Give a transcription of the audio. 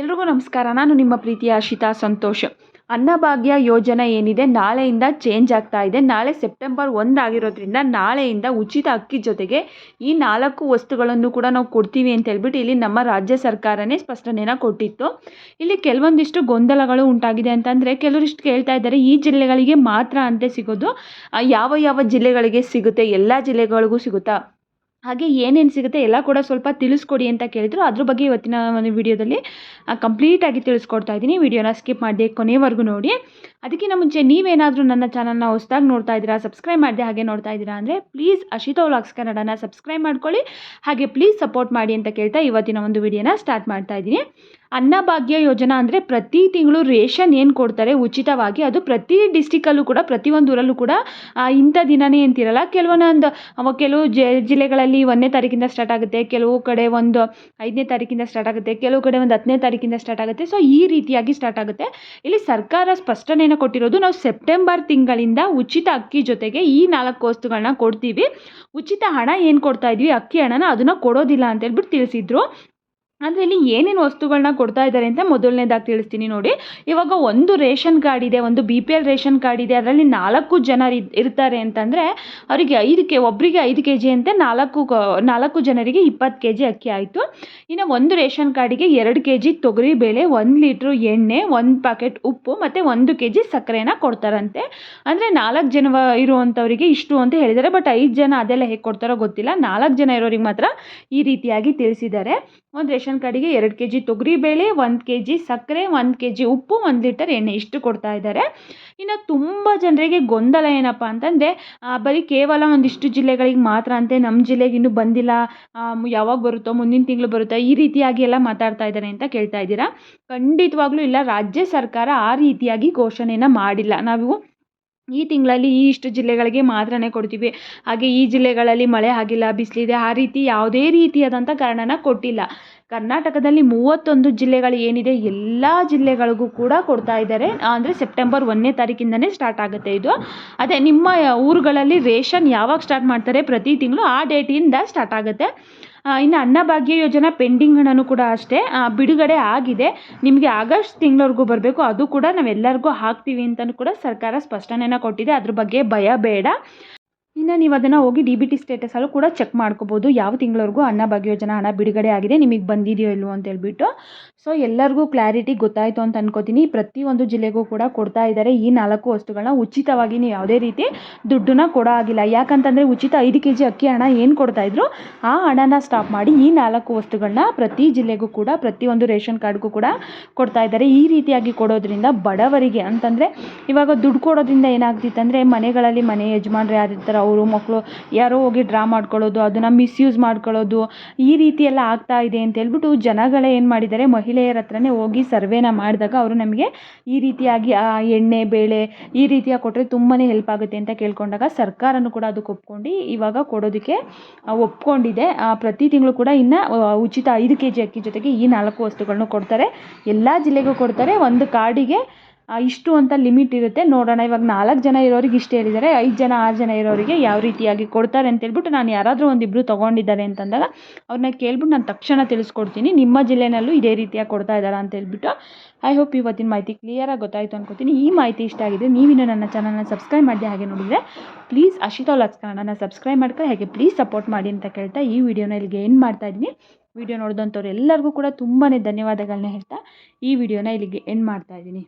ಎಲ್ರಿಗೂ ನಮಸ್ಕಾರ. ನಾನು ನಿಮ್ಮ ಪ್ರೀತಿಯ ಆಶಿತಾ ಸಂತೋಷ್. ಅನ್ನಭಾಗ್ಯ ಯೋಜನೆ ಏನಿದೆ ನಾಳೆಯಿಂದ ಚೇಂಜ್ ಆಗ್ತಾ ಇದೆ. ನಾಳೆ ಸೆಪ್ಟೆಂಬರ್ 1 ಆಗಿರೋದ್ರಿಂದ ನಾಳೆಯಿಂದ ಉಚಿತ ಅಕ್ಕಿ ಜೊತೆಗೆ ಈ 4 ವಸ್ತುಗಳನ್ನು ಕೂಡ ನಾವು ಕೊಡ್ತೀವಿ ಅಂತ ಹೇಳ್ಬಿಟ್ಟು ಇಲ್ಲಿ ನಮ್ಮ ರಾಜ್ಯ ಸರ್ಕಾರನೇ ಸ್ಪಷ್ಟನೆಯನ್ನು ಕೊಟ್ಟಿತ್ತು. ಇಲ್ಲಿ ಕೆಲವೊಂದಿಷ್ಟು ಗೊಂದಲಗಳು ಉಂಟಾಗಿದೆ ಅಂತಂದರೆ, ಕೆಲವರಿಷ್ಟು ಕೇಳ್ತಾ ಇದ್ದಾರೆ ಈ ಜಿಲ್ಲೆಗಳಿಗೆ ಮಾತ್ರ ಅಂತೆ ಸಿಗೋದು, ಯಾವ ಯಾವ ಜಿಲ್ಲೆಗಳಿಗೆ ಸಿಗುತ್ತೆ, ಎಲ್ಲ ಜಿಲ್ಲೆಗಳಿಗೂ ಸಿಗುತ್ತಾ, ಹಾಗೆ ಏನೇನು ಸಿಗುತ್ತೆ ಎಲ್ಲ ಕೂಡ ಸ್ವಲ್ಪ ತಿಳಿಸ್ಕೊಡಿ ಅಂತ ಕೇಳಿದ್ರು. ಅದ್ರ ಬಗ್ಗೆ ಇವತ್ತಿನ ಒಂದು ವಿಡಿಯೋದಲ್ಲಿ ಕಂಪ್ಲೀಟಾಗಿ ತಿಳಿಸ್ಕೊಡ್ತಾ ಇದ್ದೀನಿ. ವಿಡಿಯೋನ ಸ್ಕಿಪ್ ಮಾಡದೆ ಕೊನೆವರೆಗೂ ನೋಡಿ. ಅದಕ್ಕಿಂತ ಮುಂಚೆ ನೀವೇನಾದರೂ ನನ್ನ ಚಾನಲ್ನ ಹೊಸದಾಗಿ ನೋಡ್ತಾ ಇದ್ದೀರಾ, ಸಬ್ಸ್ಕ್ರೈಬ್ ಮಾಡದೆ ಹಾಗೆ ನೋಡ್ತಾ ಇದ್ದೀರಾ ಅಂದರೆ ಪ್ಲೀಸ್ ಅಶಿತಾ ವ್ಲಾಗ್ಸ್ ಕನ್ನಡನ ಸಬ್ಸ್ಕ್ರೈಬ್ ಮಾಡ್ಕೊಳ್ಳಿ, ಹಾಗೆ ಪ್ಲೀಸ್ ಸಪೋರ್ಟ್ ಮಾಡಿ ಅಂತ ಕೇಳ್ತಾ ಇವತ್ತಿನ ಒಂದು ವಿಡಿಯೋನ ಸ್ಟಾರ್ಟ್ ಮಾಡ್ತಾ ಇದ್ದೀನಿ. ಅನ್ನಭಾಗ್ಯ ಯೋಜನಾ ಅಂದರೆ ಪ್ರತಿ ತಿಂಗಳು ರೇಷನ್ ಏನು ಕೊಡ್ತಾರೆ ಉಚಿತವಾಗಿ, ಅದು ಪ್ರತಿ ಡಿಸ್ಟಿಕಲ್ಲೂ ಕೂಡ ಪ್ರತಿಯೊಂದು ಊರಲ್ಲೂ ಕೂಡ ಇಂಥ ದಿನವೇ ಅಂತಿರಲ್ಲ. ಕೆಲವು ಜಿಲ್ಲೆಗಳಲ್ಲಿ 1ನೇ ತಾರೀಕಿಂದ ಸ್ಟಾರ್ಟ್ ಆಗುತ್ತೆ, ಕೆಲವು ಕಡೆ ಒಂದು 5ನೇ ತಾರೀಕಿಂದ ಸ್ಟಾರ್ಟ್ ಆಗುತ್ತೆ, ಕೆಲವು ಕಡೆ ಒಂದು 10ನೇ ತಾರೀಕಿಂದ ಸ್ಟಾರ್ಟ್ ಆಗುತ್ತೆ. ಸೊ ಈ ರೀತಿಯಾಗಿ ಸ್ಟಾರ್ಟ್ ಆಗುತ್ತೆ. ಇಲ್ಲಿ ಸರ್ಕಾರ ಸ್ಪಷ್ಟನೆಯನ್ನು ಕೊಟ್ಟಿರೋದು, ನಾವು ಸೆಪ್ಟೆಂಬರ್ ತಿಂಗಳಿಂದ ಉಚಿತ ಅಕ್ಕಿ ಜೊತೆಗೆ ಈ 4 ವಸ್ತುಗಳನ್ನ ಕೊಡ್ತೀವಿ. ಉಚಿತ ಹಣ ಏನು ಕೊಡ್ತಾ ಇದ್ವಿ, ಅಕ್ಕಿ ಹಣನ ಅದನ್ನು ಕೊಡೋದಿಲ್ಲ ಅಂತ ಹೇಳ್ಬಿಟ್ಟು ತಿಳಿಸಿದ್ರು. ಅಂದರೆ ಇಲ್ಲಿ ಏನೇನು ವಸ್ತುಗಳನ್ನ ಕೊಡ್ತಾ ಇದ್ದಾರೆ ಅಂತ ಮೊದಲನೇದಾಗಿ ತಿಳಿಸ್ತೀನಿ ನೋಡಿ. ಇವಾಗ ಒಂದು ರೇಷನ್ ಕಾರ್ಡ್ ಇದೆ, ಒಂದು BPL ರೇಷನ್ ಕಾರ್ಡ್ ಇದೆ, ಅದರಲ್ಲಿ 4 ಜನ ಇರ್ತಾರೆ ಅಂತಂದರೆ ಅವರಿಗೆ ಒಬ್ಬರಿಗೆ 5 kg ಅಂತೆ, 4 ಜನರಿಗೆ 20 kg ಅಕ್ಕಿ ಆಯಿತು. ಇನ್ನು ಒಂದು ರೇಷನ್ ಕಾರ್ಡಿಗೆ 2 kg ತೊಗರಿಬೇಳೆ, 1 ಲೀಟ್ರ್ ಎಣ್ಣೆ, 1 ಪ್ಯಾಕೆಟ್ ಉಪ್ಪು ಮತ್ತು 1 kg ಸಕ್ಕರೆನ ಕೊಡ್ತಾರಂತೆ. ಅಂದರೆ 4 ಜನ ಇರುವಂಥವರಿಗೆ ಇಷ್ಟು ಅಂತ ಹೇಳಿದ್ದಾರೆ. ಬಟ್ 5 ಜನ ಅದೆಲ್ಲ ಹೇಗೆ ಕೊಡ್ತಾರೋ ಗೊತ್ತಿಲ್ಲ. 4 ಜನ ಇರೋರಿಗೆ ಮಾತ್ರ ಈ ರೀತಿಯಾಗಿ ತಿಳಿಸಿದ್ದಾರೆ. ಒಂದು ರೇಷನ್ ಕಾರ್ಡಿಗೆ 2 kg ತೊಗರಿಬೇಳೆ, 1 kg ಸಕ್ಕರೆ, 1 kg ಉಪ್ಪು, 1 ಲೀಟರ್ ಎಣ್ಣೆ ಇಷ್ಟು ಕೊಡ್ತಾ ಇದ್ದಾರೆ. ಇನ್ನು ತುಂಬ ಜನರಿಗೆ ಗೊಂದಲ ಏನಪ್ಪ ಅಂತಂದರೆ, ಬರೀ ಕೇವಲ ಒಂದಿಷ್ಟು ಜಿಲ್ಲೆಗಳಿಗೆ ಮಾತ್ರ ಅಂತೆ, ನಮ್ಮ ಜಿಲ್ಲೆಗೆ ಇನ್ನೂ ಬಂದಿಲ್ಲ, ಯಾವಾಗ ಬರುತ್ತೋ, ಮುಂದಿನ ತಿಂಗಳು ಬರುತ್ತೋ, ಈ ರೀತಿಯಾಗಿ ಎಲ್ಲ ಮಾತಾಡ್ತಾ ಇದ್ದಾರೆ ಅಂತ ಕೇಳ್ತಾ ಇದ್ದೀರಾ. ಖಂಡಿತವಾಗ್ಲೂ ಇಲ್ಲ, ರಾಜ್ಯ ಸರ್ಕಾರ ಆ ರೀತಿಯಾಗಿ ಘೋಷಣೆಯನ್ನು ಮಾಡಿಲ್ಲ. ನಾವು ಈ ತಿಂಗಳಲ್ಲಿ ಇಷ್ಟು ಜಿಲ್ಲೆಗಳಿಗೆ ಮಾತ್ರನೇ ಕೊಡ್ತೀವಿ, ಹಾಗೆ ಈ ಜಿಲ್ಲೆಗಳಲ್ಲಿ ಮಳೆ ಆಗಿಲ್ಲ, ಬಿಸಿಲಿದೆ, ಆ ರೀತಿ ಯಾವುದೇ ರೀತಿಯಾದಂಥ ಕಾರಣನ ಕೊಟ್ಟಿಲ್ಲ. ಕರ್ನಾಟಕದಲ್ಲಿ 31 ಜಿಲ್ಲೆಗಳು ಏನಿದೆ ಎಲ್ಲ ಜಿಲ್ಲೆಗಳಿಗೂ ಕೂಡ ಕೊಡ್ತಾ ಇದ್ದಾರೆ. ಅಂದರೆ ಸೆಪ್ಟೆಂಬರ್ 1ನೇ ತಾರೀಕಿಂದನೇ ಸ್ಟಾರ್ಟ್ ಆಗುತ್ತೆ ಇದು. ಅದೇ ನಿಮ್ಮ ಊರುಗಳಲ್ಲಿ ರೇಷನ್ ಯಾವಾಗ ಸ್ಟಾರ್ಟ್ ಮಾಡ್ತಾರೆ ಪ್ರತಿ ತಿಂಗಳು ಆ ಡೇಟಿಂದ ಸ್ಟಾರ್ಟ್ ಆಗುತ್ತೆ. ಇನ್ನು ಅನ್ನಭಾಗ್ಯ ಯೋಜನಾ ಪೆಂಡಿಂಗ್ ಹಣನೂ ಕೂಡ ಅಷ್ಟೇ ಬಿಡುಗಡೆ ಆಗಿದೆ. ನಿಮಗೆ ಆಗಸ್ಟ್ ತಿಂಗಳವರೆಗೂ ಬರಬೇಕು, ಅದು ಕೂಡ ನಾವೆಲ್ಲರಿಗೂ ಹಾಕ್ತೀವಿ ಅಂತಲೂ ಕೂಡ ಸರ್ಕಾರ ಸ್ಪಷ್ಟನೆಯನ್ನು ಕೊಟ್ಟಿದೆ. ಅದ್ರ ಬಗ್ಗೆ ಭಯ ಬೇಡ. ಇನ್ನು ನೀವು ಅದನ್ನು ಹೋಗಿ DBT ಸ್ಟೇಟಸಲ್ಲೂ ಕೂಡ ಚೆಕ್ ಮಾಡ್ಕೋಬೋದು, ಯಾವ ತಿಂಗಳವರೆಗೂ ಅನ್ನಭಾಗ್ಯ ಯೋಜನಾ ಹಣ ಬಿಡುಗಡೆ ಆಗಿದೆ, ನಿಮಗೆ ಬಂದಿದೆಯೋ ಇಲ್ವೋ ಅಂತ ಹೇಳ್ಬಿಟ್ಟು. ಸೊ ಎಲ್ಲರಿಗೂ ಕ್ಲಾರಿಟಿ ಗೊತ್ತಾಯಿತು ಅಂತ ಅನ್ಕೋತೀನಿ. ಪ್ರತಿಯೊಂದು ಜಿಲ್ಲೆಗೂ ಕೂಡ ಕೊಡ್ತಾ ಇದ್ದಾರೆ ಈ 4 ವಸ್ತುಗಳನ್ನ ಉಚಿತವಾಗಿ. ನೀವು ಯಾವುದೇ ರೀತಿ ದುಡ್ಡನ್ನ ಕೊಡೋ ಆಗಿಲ್ಲ. ಯಾಕಂತಂದರೆ ಉಚಿತ 5 kg ಅಕ್ಕಿ ಹಣ ಏನು ಕೊಡ್ತಾಯಿದ್ರು ಆ ಹಣನ ಸ್ಟಾಪ್ ಮಾಡಿ ಈ 4 ವಸ್ತುಗಳನ್ನ ಪ್ರತಿ ಜಿಲ್ಲೆಗೂ ಕೂಡ ಪ್ರತಿಯೊಂದು ರೇಷನ್ ಕಾರ್ಡ್ಗೂ ಕೂಡ ಕೊಡ್ತಾ ಇದ್ದಾರೆ. ಈ ರೀತಿಯಾಗಿ ಕೊಡೋದ್ರಿಂದ ಬಡವರಿಗೆ ಅಂತಂದರೆ, ಇವಾಗ ದುಡ್ಡು ಕೊಡೋದ್ರಿಂದ ಏನಾಗ್ತಿತ್ತಂದರೆ, ಮನೆಗಳಲ್ಲಿ ಮನೆ ಯಜಮಾನ್ರು ಯಾರಿರ್ತಾರೆ ಅವರು ಮಕ್ಕಳು ಯಾರೋ ಹೋಗಿ ಡ್ರಾ ಮಾಡ್ಕೊಳ್ಳೋದು, ಅದನ್ನು ಮಿಸ್ಯೂಸ್ ಮಾಡ್ಕೊಳ್ಳೋದು, ಈ ರೀತಿ ಎಲ್ಲ ಆಗ್ತಾ ಇದೆ ಅಂತ ಹೇಳ್ಬಿಟ್ಟು ಜನಗಳೇ ಏನು ಮಾಡಿದ್ದಾರೆ, ಮಹಿಳೆಯರ ಹತ್ರನೇ ಹೋಗಿ ಸರ್ವೇನ ಮಾಡಿದಾಗ ಅವರು ನಮಗೆ ಈ ರೀತಿಯಾಗಿ ಎಣ್ಣೆ ಬೇಳೆ ಈ ರೀತಿಯಾಗಿ ಕೊಟ್ಟರೆ ತುಂಬಾ ಹೆಲ್ಪ್ ಆಗುತ್ತೆ ಅಂತ ಕೇಳ್ಕೊಂಡಾಗ ಸರ್ಕಾರನೂ ಕೂಡ ಅದಕ್ಕೆ ಒಪ್ಕೊಂಡು ಇವಾಗ ಕೊಡೋದಕ್ಕೆ ಒಪ್ಕೊಂಡಿದೆ. ಪ್ರತಿ ತಿಂಗಳು ಕೂಡ ಇನ್ನು ಉಚಿತ 5 kg ಅಕ್ಕಿ ಜೊತೆಗೆ ಈ 4 ವಸ್ತುಗಳನ್ನು ಕೊಡ್ತಾರೆ. ಎಲ್ಲ ಜಿಲ್ಲೆಗೂ ಕೊಡ್ತಾರೆ. ಒಂದು ಕಾರ್ಡಿಗೆ ಇಷ್ಟು ಅಂತ ಲಿಮಿಟ್ ಇರುತ್ತೆ. ನೋಡೋಣ, ಇವಾಗ 4 ಜನ ಇರೋರಿಗೆ ಇಷ್ಟು ಹೇಳಿದ್ದಾರೆ, 5 ಜನ 6 ಜನ ಇರೋರಿಗೆ ಯಾವ ರೀತಿಯಾಗಿ ಕೊಡ್ತಾರೆ ಅಂತ ಹೇಳ್ಬಿಟ್ಟು ನಾನು ಯಾರಾದರೂ ಒಂದಿಬ್ಬರು ತೊಗೊಂಡಿದ್ದಾರೆ ಅಂತಂದಾಗ ಅವ್ರನ್ನ ಕೇಳ್ಬಿಟ್ಟು ನಾನು ತಕ್ಷಣ ತಿಳಿಸ್ಕೊಡ್ತೀನಿ, ನಿಮ್ಮ ಜಿಲ್ಲೆನಲ್ಲೂ ಇದೇ ರೀತಿಯಾಗಿ ಕೊಡ್ತಾ ಇದ್ದಾರಾ ಅಂತ ಹೇಳ್ಬಿಟ್ಟು. ಐ ಹೋಪ್ ಇವತ್ತಿನ ಮಾಹಿತಿ ಕ್ಲಿಯರಾಗಿ ಗೊತ್ತಾಯಿತು ಅನ್ಕೋತೀನಿ. ಈ ಮಾಹಿತಿ ಇಷ್ಟ ಆಗಿದೆ, ನೀವಿನ್ನೂ ನನ್ನ ಚಾನಲ್ನ ಸಬ್ಸ್ಕ್ರೈಬ್ ಮಾಡಿ ಹಾಗೆ ನೋಡಿದರೆ ಪ್ಲೀಸ್ ಅಶಿತಾ ವ್ಲಾಗ್ಸ್ ಕನ್ನಡನ ಸಬ್ಸ್ಕ್ರೈಬ್ ಮಾಡ್ಕೊಳ್ಳಿ, ಹಾಗೆ ಪ್ಲೀಸ್ ಸಪೋರ್ಟ್ ಮಾಡಿ ಅಂತ ಕೇಳ್ತಾ ಈ ವಿಡಿಯೋನ ಇಲ್ಲಿಗೆ ಎಂಡ್ ಮಾಡ್ತಾ ಇದ್ದೀನಿ. ವಿಡಿಯೋ ನೋಡಿದಂಥವ್ರು ಎಲ್ಲರಿಗೂ ಕೂಡ ತುಂಬಾ ಧನ್ಯವಾದಗಳನ್ನ ಹೇಳ್ತಾ ಈ ವಿಡಿಯೋನ ಇಲ್ಲಿಗೆ ಎಂಡ್ ಮಾಡ್ತಾ ಇದ್ದೀನಿ.